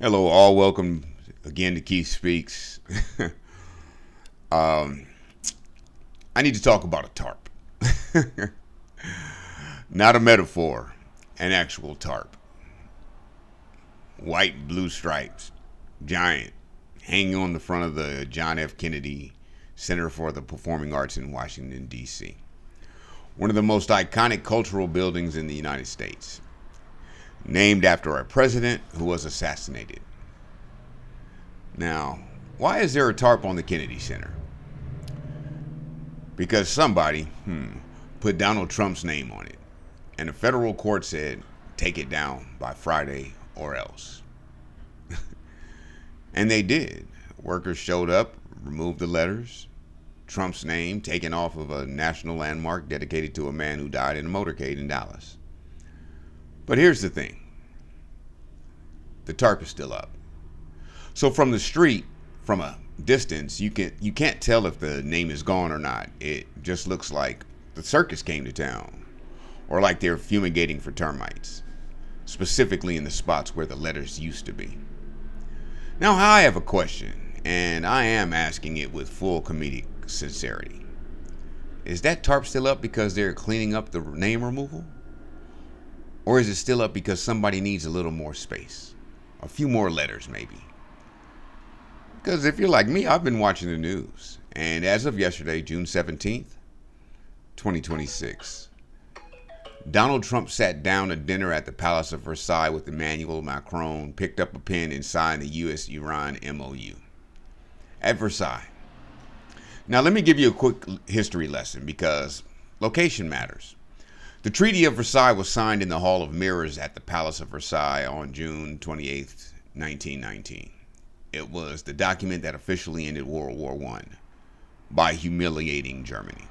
Hello, all. Welcome again to KeithSpeaks. I need to talk about a tarp. Not a metaphor, an actual tarp. White and blue stripes, giant, hanging on the front of the John F. Kennedy Center for the Performing Arts in Washington, D.C. One of the most iconic cultural buildings in the United States. Named after a president who was assassinated. Now, why is there a tarp on the Kennedy Center? Because somebody put Donald Trump's name on it, and a federal court said, take it down by Friday or else. And they did. Workers showed up, removed the letters, Trump's name taken off of a national landmark dedicated to a man who died in a motorcade in Dallas. But here's the thing. The tarp is still up. So from the street, from a distance, you can't tell if the name is gone or not. It just looks like the circus came to town, or like they're fumigating for termites, specifically in the spots where the letters used to be. Now I have a question, and I am asking it with full comedic sincerity. Is that tarp still up because they're cleaning up the name removal? Or is it still up because somebody needs a little more space? A few more letters, maybe. Because if you're like me, I've been watching the news. And as of yesterday, June 17th, 2026, Donald Trump sat down at dinner at the Palace of Versailles with Emmanuel Macron, picked up a pen and signed the U.S.-Iran MOU at Versailles. Now, let me give you a quick history lesson because location matters. The Treaty of Versailles was signed in the Hall of Mirrors at the Palace of Versailles on June 28, 1919. It was the document that officially ended World War I by humiliating Germany.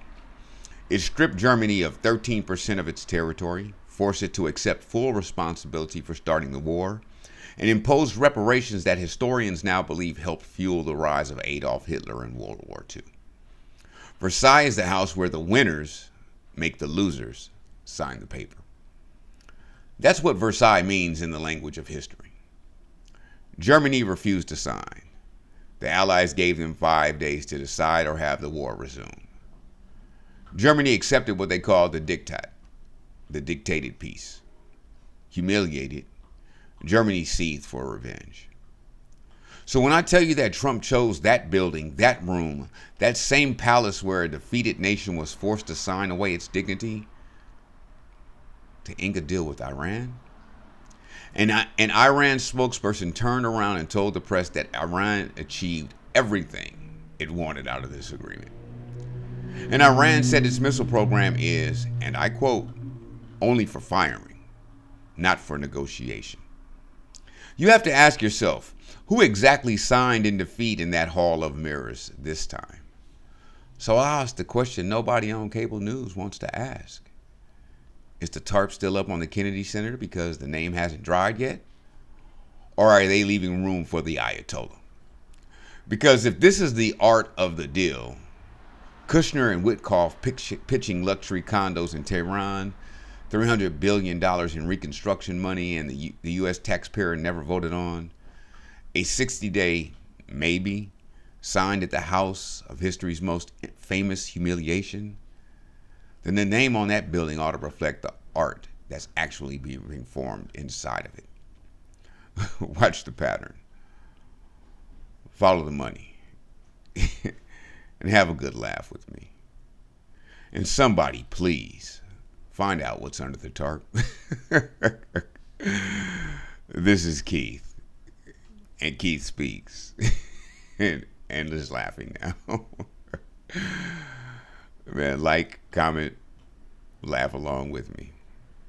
It stripped Germany of 13% of its territory, forced it to accept full responsibility for starting the war, and imposed reparations that historians now believe helped fuel the rise of Adolf Hitler in World War II. Versailles is the house where the winners make the losers sign the paper. That's what Versailles means in the language of history. Germany refused to sign. The Allies gave them 5 days to decide or have the war resume. Germany accepted what they called the diktat, the dictated peace. Humiliated, Germany seethed for revenge. So when I tell you that Trump chose that building, that room, that same palace where a defeated nation was forced to sign away its dignity, to ink a deal with Iran. And an Iran spokesperson turned around and told the press that Iran achieved everything it wanted out of this agreement. And Iran said its missile program is, and I quote, only for firing, not for negotiation. You have to ask yourself, who exactly signed in defeat in that Hall of Mirrors this time? So I asked the question nobody on cable news wants to ask. Is the tarp still up on the Kennedy Center because the name hasn't dried yet? Or are they leaving room for the Ayatollah? Because if this is the art of the deal, Kushner and Witkoff pitching luxury condos in Tehran, $300 billion in reconstruction money and the U.S. taxpayer never voted on, a 60-day maybe signed at the house of history's most famous humiliation, then the name on that building ought to reflect the art that's actually being formed inside of it. Watch the pattern. Follow the money. And have a good laugh with me. And somebody, please, find out what's under the tarp. This is Keith. And Keith Speaks. and just laughing now. Man, like, comment, laugh along with me.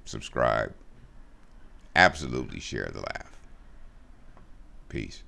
Subscribe. Absolutely share the laugh. Peace.